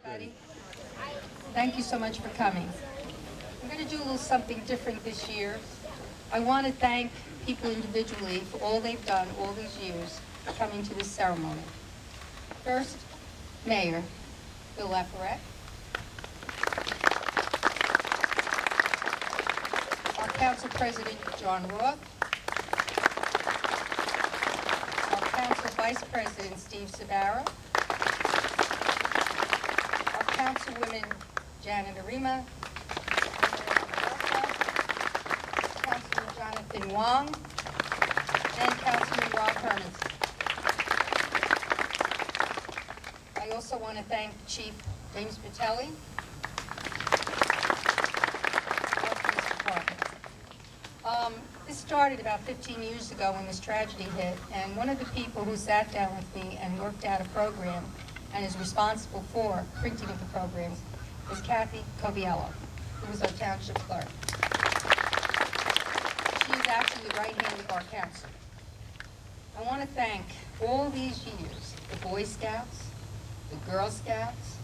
everybody. Thank you so much for coming. I'm going to do a little something different this year. I want to thank people individually for all they've done all these years for coming to this ceremony. First, Mayor Bill Lafayette, our Council President John Roth, our Council Vice President Steve Sabara, Councilwomen Janet Arima, Councilman Jonathan Wong, and Councilman Rob Hermanson. I also want to thank Chief James Patelli, our police department. This started about 15 years ago when this tragedy hit, and one of the people who sat down with me and worked out a program and is responsible for printing of the programs is Kathy Coviello, who was our township clerk. She is actually the right hand of our council. I want to thank all these years the Boy Scouts, the Girl Scouts,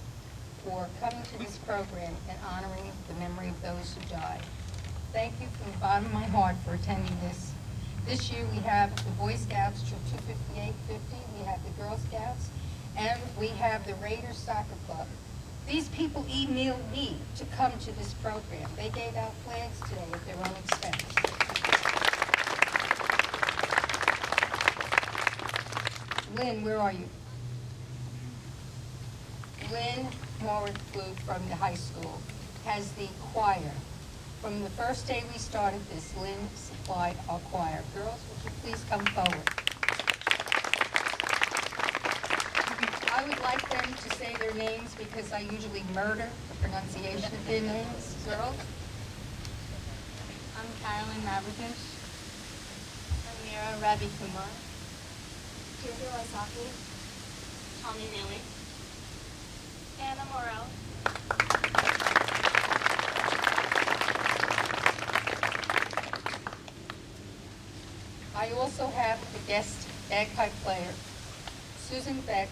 for coming to this program and honoring the memory of those who died. Thank you from the bottom of my heart for attending this. This year we have the Boy Scouts Troop 25850, we have the Girl Scouts, and we have the Raiders Soccer Club. These people emailed me to come to this program. They gave out flags today at their own expense. Lynn, where are you? Lynn Mahwah flew from the high school, has the choir. From the first day we started this, Lynn supplied our choir. Girls, would you please come forward? I would like them to say their names because I usually murder the pronunciation of their names. Girls? I'm Carolyn Mabrikush. I'm Mira Ravi Kumar. Deirdre Wysocki. Tommy Neely. Anna Morel. I also have the guest bagpipe player, Susan Beck,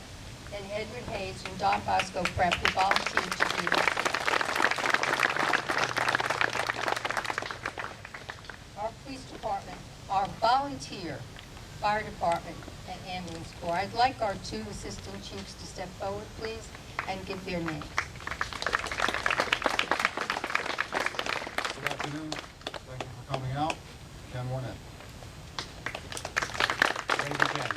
and Edward Hayes from Don Bosco Prep who volunteered to do this. Our police department, our volunteer fire department and ambulance corps. I'd like our two assistant chiefs to step forward, please, and give their names. Good afternoon. Thank you for coming out. Ken Warnett. Ladies again.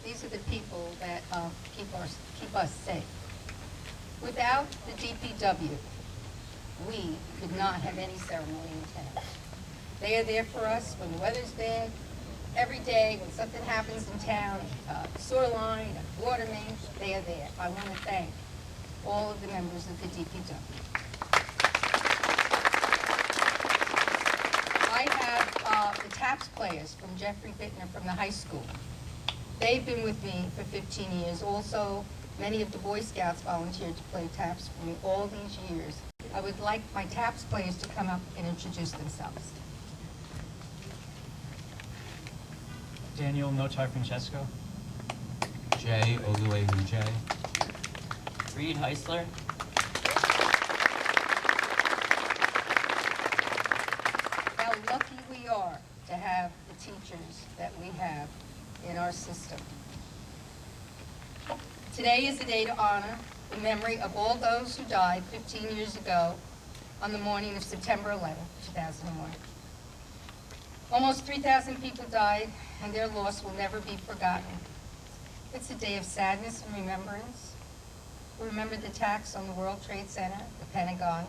These are the people that keep us safe. Without the DPW, we could not have any ceremony in town. They are there for us when the weather's bad, every day when something happens in town, a sewer line, a water main, they are there. I want to thank all of the members of the DPW. I have the taps players from Jeffrey Bittner from the high school. They've been with me for 15 years. Also, many of the Boy Scouts volunteered to play taps for me all these years. I would like my taps players to come up and introduce themselves. Daniel Notar Francesco. Jay Oluwehu Jay. Reed Heisler. How lucky we are to have the teachers that we have in our system. Today is a day to honor the memory of all those who died 15 years ago on the morning of September 11, 2001. Almost 3,000 people died, and their loss will never be forgotten. It's a day of sadness and remembrance. We remember the attacks on the World Trade Center, the Pentagon,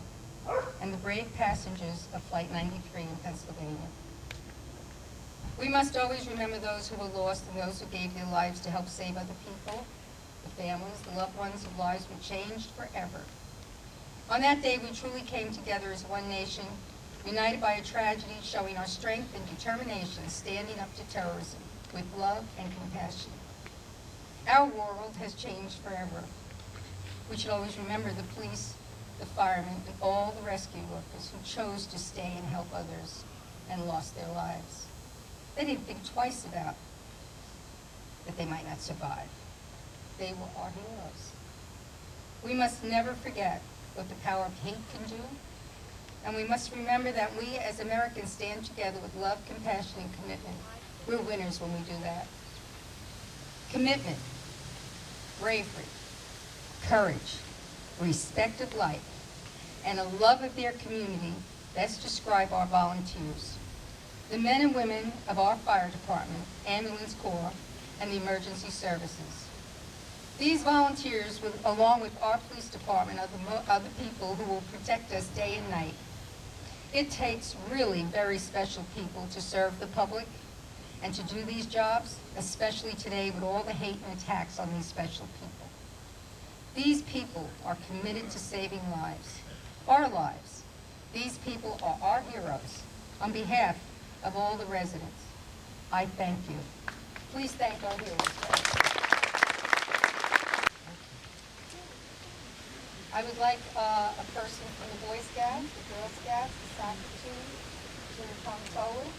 and the brave passengers of Flight 93 in Pennsylvania. We must always remember those who were lost and those who gave their lives to help save other people, the families, the loved ones whose lives were changed forever. On that day, we truly came together as one nation, united by a tragedy, showing our strength and determination, standing up to terrorism with love and compassion. Our world has changed forever. We should always remember the police, the firemen, and all the rescue workers who chose to stay and help others and lost their lives. They didn't think twice about that they might not survive. They were our heroes. We must never forget what the power of hate can do, and we must remember that we as Americans stand together with love, compassion, and commitment. We're winners when we do that. Commitment, bravery, courage, respect of life, and a love of their community best describe our volunteers, the men and women of our fire department, ambulance corps, and the emergency services. These volunteers, along with our police department, are the people who will protect us day and night. It takes really very special people to serve the public and to do these jobs, especially today with all the hate and attacks on these special people. These people are committed to saving lives, our lives. These people are our heroes. On behalf of all the residents, I thank you. Please thank our heroes. I would like a person from the Boy Scouts, the Girl Scouts, the soccer team to come forward.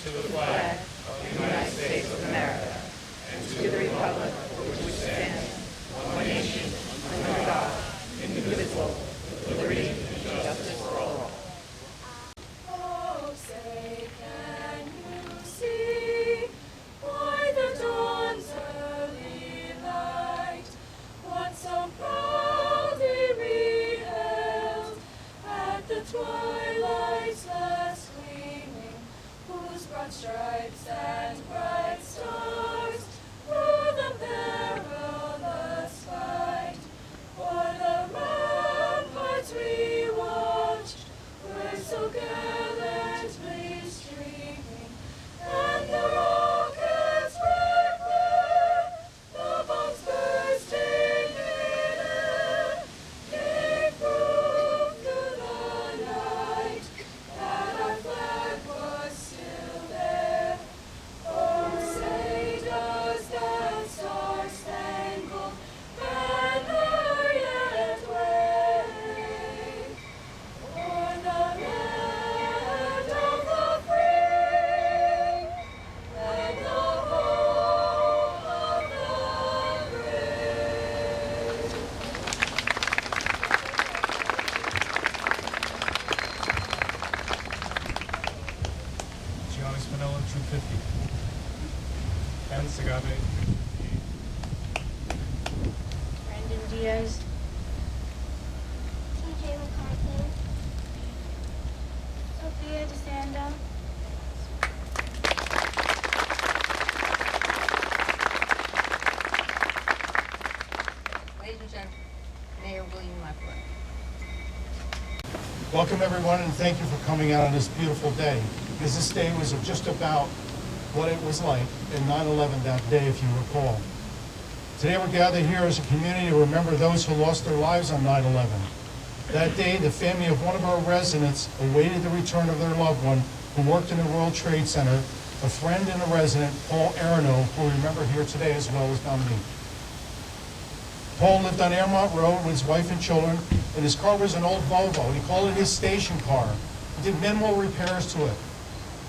To the flag of the United States of America and to the republic for which it stands, one nation, under God, indivisible, with liberty and justice for all. Oh, say, can you see by the dawn's early light what so proudly we hailed at the twilight's last gleaming, whose broad stripes and bright stars through the perilous fight o'er the ramparts we watched were so gallantly streaming, and the rockets were clear, the bombs bursting in air, gave proof through the night that our flag was still there. Oh, say does that star-spangled banner yet wave o'er the land of the free and the home of the brave? Gianni Spinella, Troop 50. Ken Sagave. Brandon Diaz. TJ McCarthy. Sophia DeSando. Ladies and gentlemen, Mayor William Mahwah. Welcome, everyone, and thank you for coming out on this beautiful day, because this day was just about what it was like in 9/11 that day, if you recall. Today we're gathered here as a community to remember those who lost their lives on 9/11. That day, the family of one of our residents awaited the return of their loved one who worked in the World Trade Center, a friend and a resident, Paul Arano, who we remember here today as well as Dominique. Paul lived on Airmont Road with his wife and children, and his car was an old Volvo. He called it his station car. He did minimal repairs to it.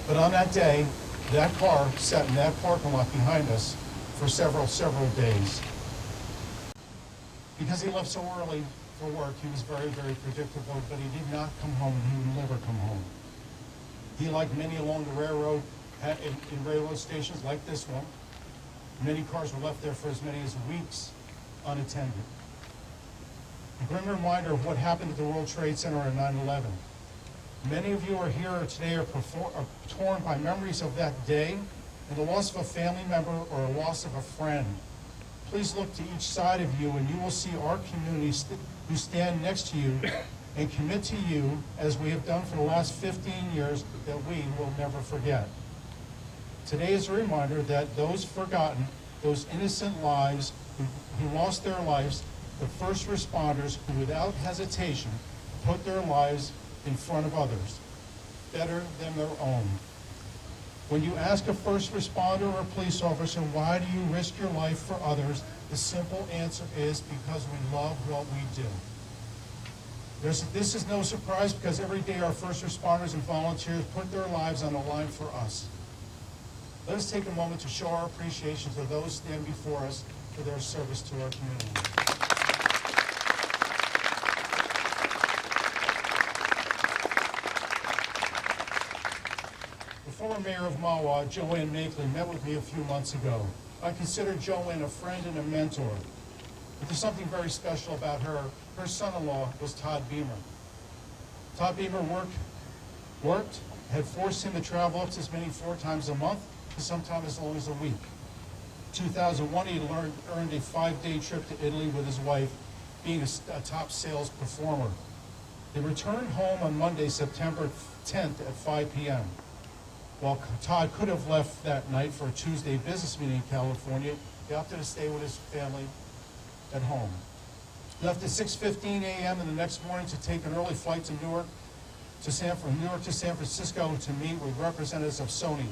But on that day, that car sat in that parking lot behind us for several days. Because he left so early for work, he was very, very predictable, but he did not come home, and he would never come home. He, like many along the railroad, in railroad stations like this one, many cars were left there for as many as weeks unattended. A grim reminder of what happened at the World Trade Center on 9/11. Many of you are here today are torn by memories of that day and the loss of a family member or a loss of a friend. Please look to each side of you and you will see our community who stand next to you and commit to you, as we have done for the last 15 years, that we will never forget. Today is a reminder that those forgotten, those innocent lives who lost their lives, the first responders who without hesitation put their lives in front of others, better than their own. When you ask a first responder or a police officer, why do you risk your life for others? The simple answer is because we love what we do. This is no surprise because every day our first responders and volunteers put their lives on the line for us. Let us take a moment to show our appreciation to those standing before us for their service to our community. The former mayor of Mahwah, Joanne Makeley, met with me a few months ago. I consider Joanne a friend and a mentor. But there's something very special about her. Her son-in-law was Todd Beamer. Todd Beamer worked, had forced him to travel up to as many 4 times a month, to sometimes as long as a week. 2001, he earned a 5-day trip to Italy with his wife, being a top sales performer. They returned home on Monday, September 10th at 5 p.m. While Todd could have left that night for a Tuesday business meeting in California, he opted to stay with his family at home. Left at 6:15 a.m. in the next morning to take an early flight to Newark to San Francisco to meet with representatives of Sony.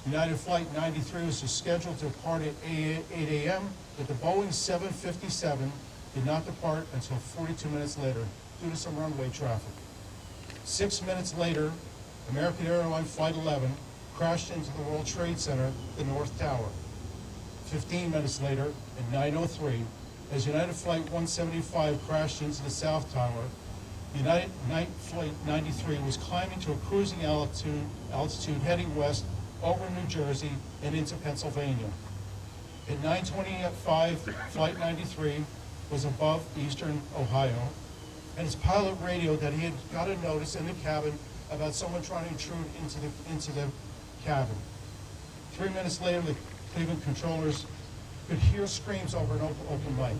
United Flight 93 was scheduled to depart at 8 a.m., but the Boeing 757 did not depart until 42 minutes later due to some runway traffic. 6 minutes later, American Airlines Flight 11 crashed into the World Trade Center, the North Tower. 15 minutes later, at 9:03, as United Flight 175 crashed into the South Tower, United Flight 93 was climbing to a cruising altitude heading west over New Jersey and into Pennsylvania. At 9:25, Flight 93 was above eastern Ohio, and his pilot radioed that he had got a notice in the cabin about someone trying to intrude into the cabin. 3 minutes later, the Cleveland controllers could hear screams over an open mic.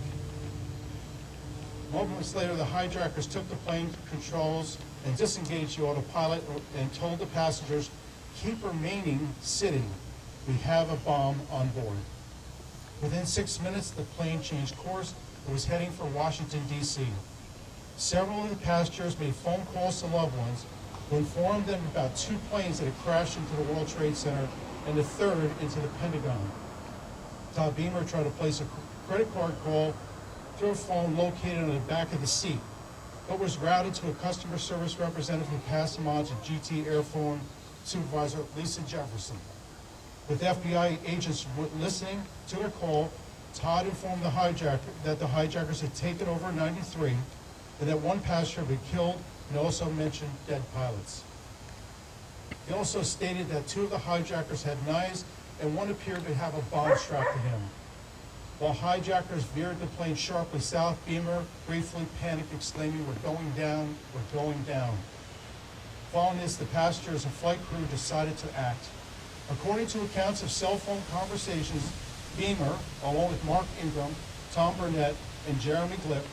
Moments later, the hijackers took the plane controls and disengaged the autopilot and told the passengers, "Keep remaining sitting. We have a bomb on board." Within 6 minutes, the plane changed course and was heading for Washington, D.C. Several of the passengers made phone calls to loved ones who informed them about 2 planes that had crashed into the World Trade Center and the 3rd into the Pentagon. Todd Beamer tried to place a credit card call through a phone located on the back of the seat, but was routed to a customer service representative who passed him on to GT Airphone Supervisor Lisa Jefferson. With FBI agents listening to their call, Todd informed the hijackers had taken over 93 and that 1 passenger had been killed, and also mentioned dead pilots. He also stated that 2 of the hijackers had knives and 1 appeared to have a bomb strapped to him. While hijackers veered the plane sharply south, Beamer briefly panicked, exclaiming, "We're going down, we're going down." Following this, the passengers and flight crew decided to act. According to accounts of cell phone conversations, Beamer, along with Mark Ingram, Tom Burnett, and Jeremy Glick,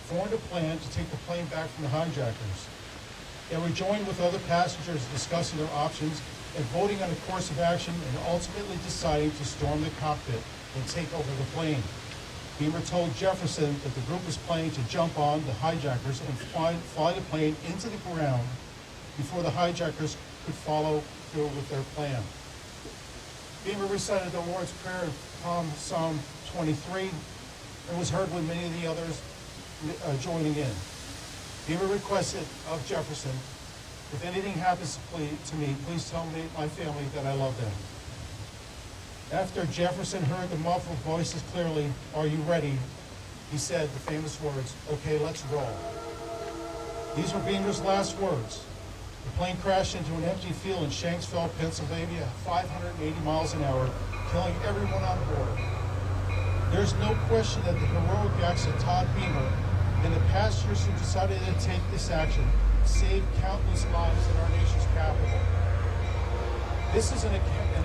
formed a plan to take the plane back from the hijackers. They were joined with other passengers discussing their options and voting on a course of action and ultimately deciding to storm the cockpit and take over the plane. Beamer told Jefferson that the group was planning to jump on the hijackers and fly the plane into the ground before the hijackers could follow through with their plan. Beamer recited the Lord's Prayer from Psalm 23 and was heard with many of the others joining in. Beamer requested of Jefferson, "If anything happens to me, please tell me, my family, that I love them." After Jefferson heard the muffled voices clearly, "Are you ready?" he said the famous words, "Okay, let's roll." These were Beamer's last words. The plane crashed into an empty field in Shanksville, Pennsylvania, at 580 miles an hour, killing everyone on board. There's no question that the heroic acts of Todd Beamer and the passengers who decided to take this action saved countless lives in our nation's capital. This is an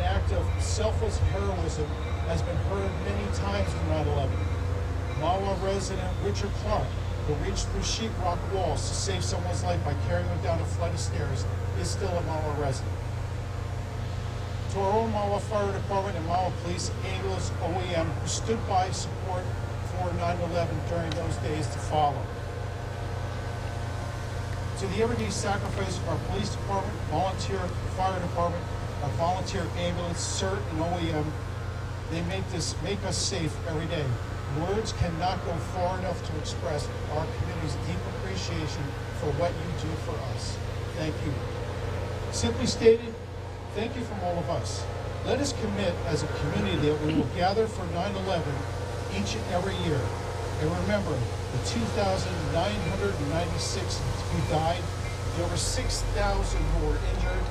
act of selfless heroism has been heard many times in 9/11. Mahwah resident Richard Clark, who reached through sheetrock walls to save someone's life by carrying them down a flight of stairs, is still a Mahwah resident. To our own Mahwah Fire Department and Mahwah Police, ambulance, OEM, who stood by support for 9/11 during those days to follow. To the everyday sacrifice of our police department, volunteer fire department, our volunteer ambulance, CERT, and OEM. They make us safe every day. Words cannot go far enough to express our community's deep appreciation for what you do for us. Thank you. Simply stated, thank you from all of us. Let us commit as a community that we will gather for 9/11 each and every year. And remember, the 2,996 who died, the over 6,000 who were injured,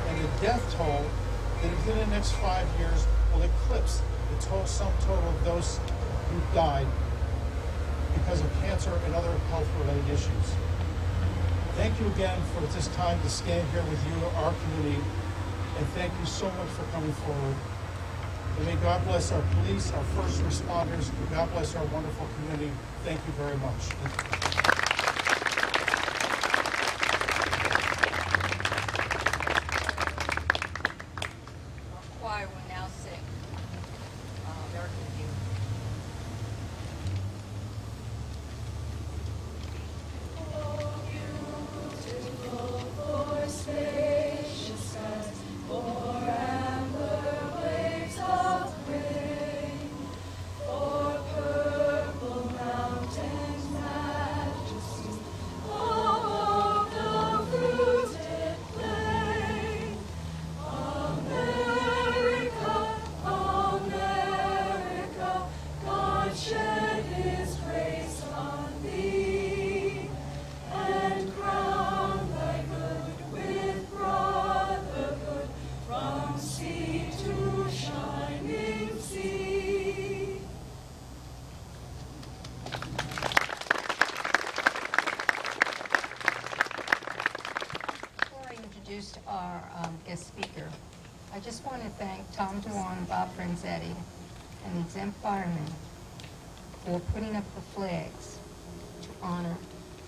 and the death toll that within the next 5 years will eclipse the sum total of those who died because of cancer and other health-related issues. Thank you again for this time to stand here with you, our community, and thank you so much for coming forward. And may God bless our police, our first responders, and God bless our wonderful community. Thank you very much. Our choir will now sing American Hymn. Introduced our guest speaker. I just want to thank Tom Dewan and Bob Franzetti and the exempt firemen for putting up the flags to honor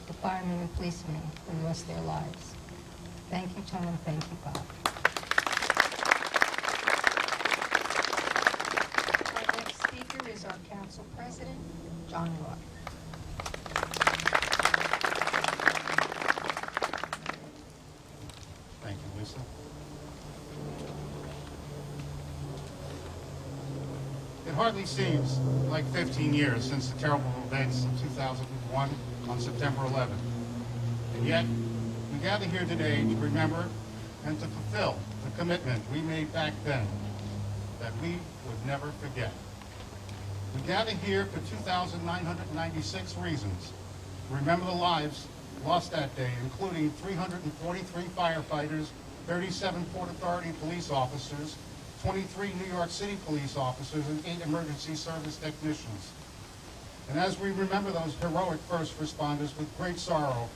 the firemen and policemen who lost their lives. Thank you, Tom. Thank you, Bob. Our next speaker is our council president, John Roy. Thank you, Lisa. It hardly seems like 15 years since the terrible events of 2001 on September 11th. And yet, we gather here today to remember and to fulfill the commitment we made back then that we would never forget. We gather here for 2,996 reasons to remember the lives lost that day, including 343 firefighters, 37 Port Authority police officers, 23 New York City police officers, and 8 emergency service technicians. And as we remember those heroic first responders with great sorrow,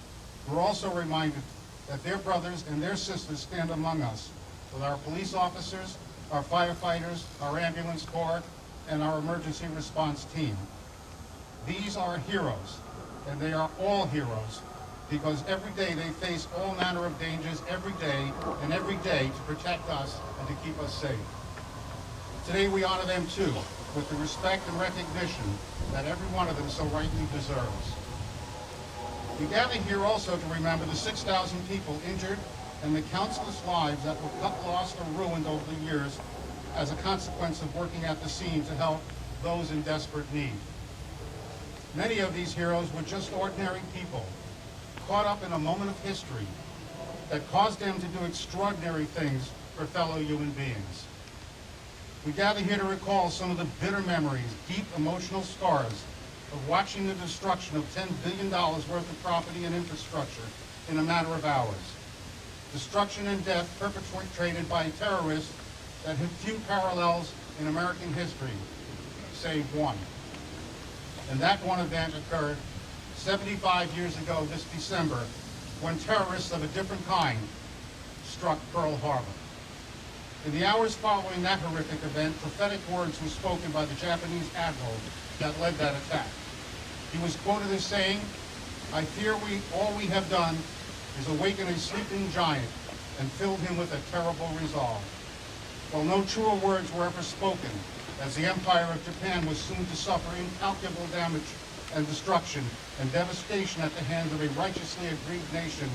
we're also reminded that their brothers and their sisters stand among us with our police officers, our firefighters, our ambulance corps, and our emergency response team. These are heroes, and they are all heroes, because every day they face all manner of dangers every day to protect us and to keep us safe. Today we honor them too, with the respect and recognition that every one of them so rightly deserves. We gather here also to remember the 6,000 people injured and the countless lives that were cut, lost, or ruined over the years as a consequence of working at the scene to help those in desperate need. Many of these heroes were just ordinary people, caught up in a moment of history that caused them to do extraordinary things for fellow human beings. We gather here to recall some of the bitter memories, deep emotional scars of watching the destruction of $10 billion worth of property and infrastructure in a matter of hours. Destruction and death perpetrated by terrorists that have few parallels in American history, save one. And that one event occurred 75 years ago this December, when terrorists of a different kind struck Pearl Harbor. In the hours following that horrific event, prophetic words were spoken by the Japanese admiral that led that attack. He was quoted as saying, "I fear all we have done is awaken a sleeping giant and filled him with a terrible resolve." Well, no truer words were ever spoken, as the Empire of Japan was soon to suffer incalculable damage and destruction and devastation at the hands of a righteously aggrieved nation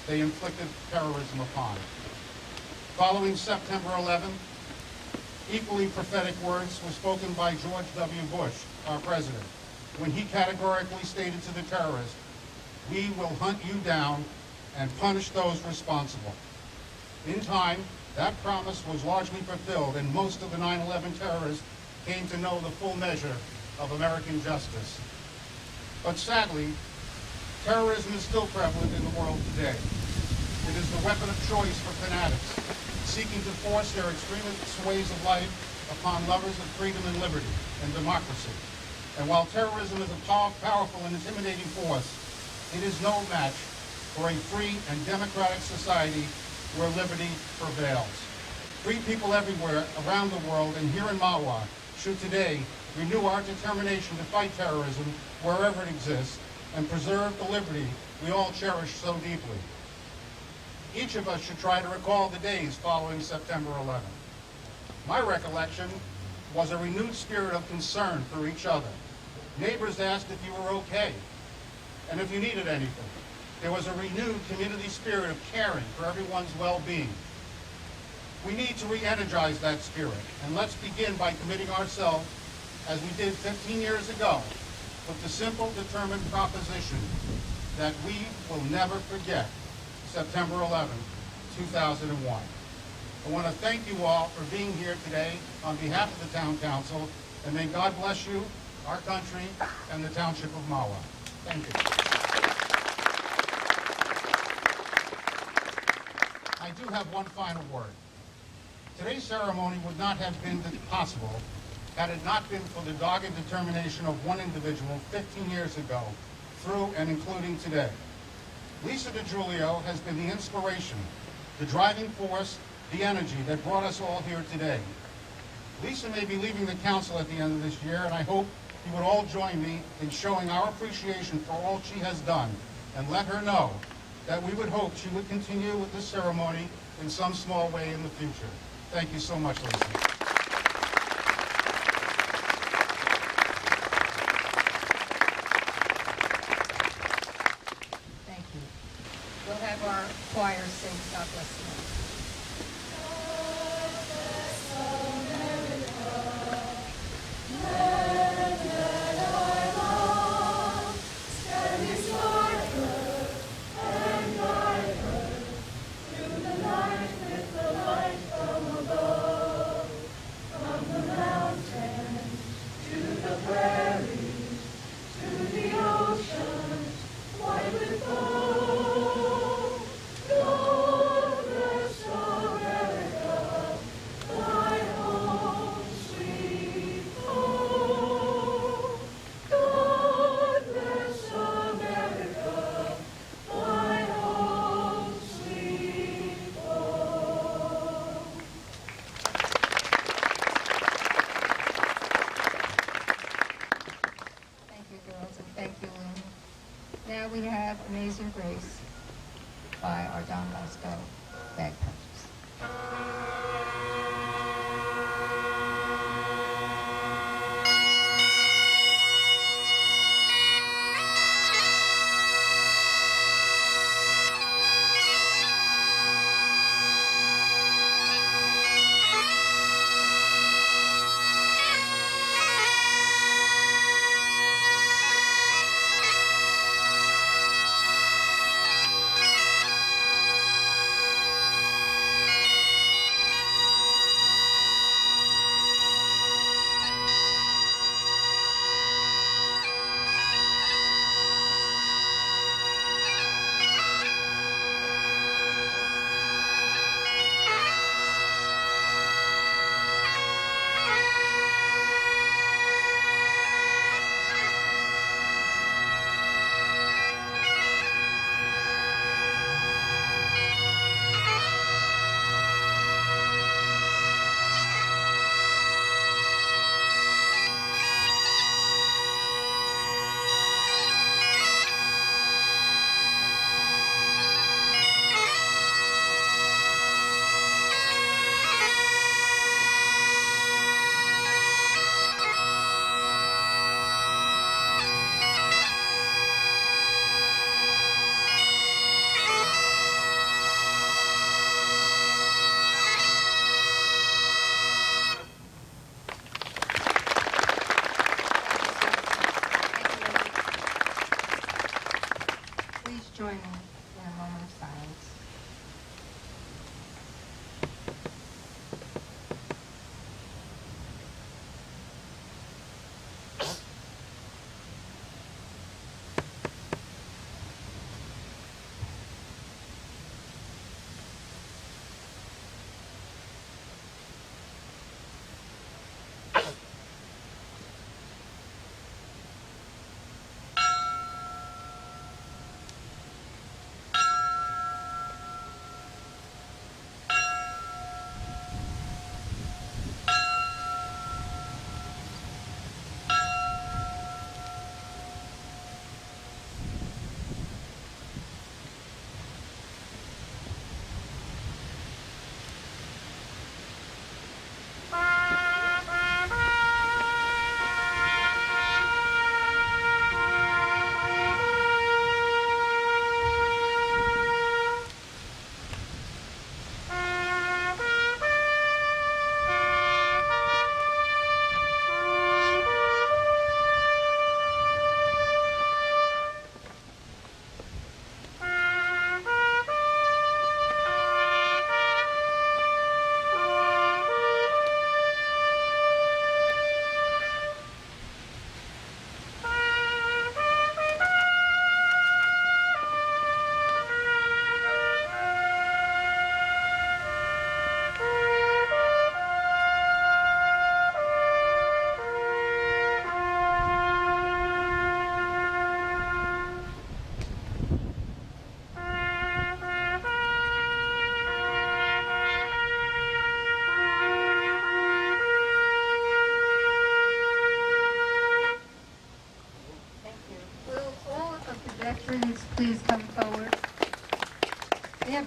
they inflicted terrorism upon. Following September 11th, equally prophetic words were spoken by George W. Bush, our president, when he categorically stated to the terrorists, "We will hunt you down and punish those responsible." In time, that promise was largely fulfilled, and most of the 9/11 terrorists came to know the full measure of American justice. But sadly, terrorism is still prevalent in the world today. It is the weapon of choice for fanatics, seeking to force their extremist ways of life upon lovers of freedom and liberty and democracy. And while terrorism is a powerful and intimidating force, it is no match for a free and democratic society where liberty prevails. Free people everywhere around the world and here in Mahwah should today renew our determination to fight terrorism wherever it exists and preserve the liberty we all cherish so deeply. Each of us should try to recall the days following September 11th. My recollection was a renewed spirit of concern for each other. Neighbors asked if you were okay and if you needed anything. There was a renewed community spirit of caring for everyone's well-being. We need to re-energize that spirit, and let's begin by committing ourselves, as we did 15 years ago, with the simple, determined proposition that we will never forget September 11th, 2001. I want to thank you all for being here today on behalf of the Town Council, and may God bless you, our country, and the Township of Mahwah. Thank you. I do have one final word. Today's ceremony would not have been possible had it not been for the dogged determination of one individual 15 years ago, through and including today. Lisa DiGiulio has been the inspiration, the driving force, the energy that brought us all here today. Lisa may be leaving the council at the end of this year, and I hope you would all join me in showing our appreciation for all she has done, and let her know that we would hope she would continue with this ceremony in some small way in the future. Thank you so much, Lisa. Thank you. We'll have our choir sing God Bless America. Now we have Amazing Grace by our Don Bosco bagpipers.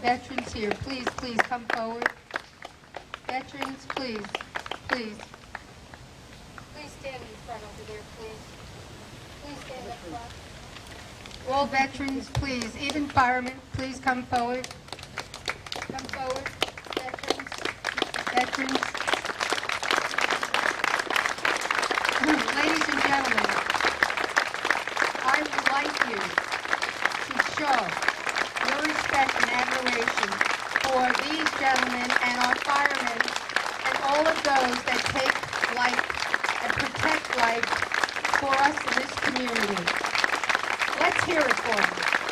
Veterans here, please, please come forward. Veterans, please, please. Please stand in front over there, please. Please stand up front. All veterans, please, even firemen, please come forward. Come forward, veterans, veterans. Ladies and gentlemen, I would like you to show your respect and admiration for these gentlemen and our firemen and all of those that take life and protect life for us in this community. Let's hear it for them.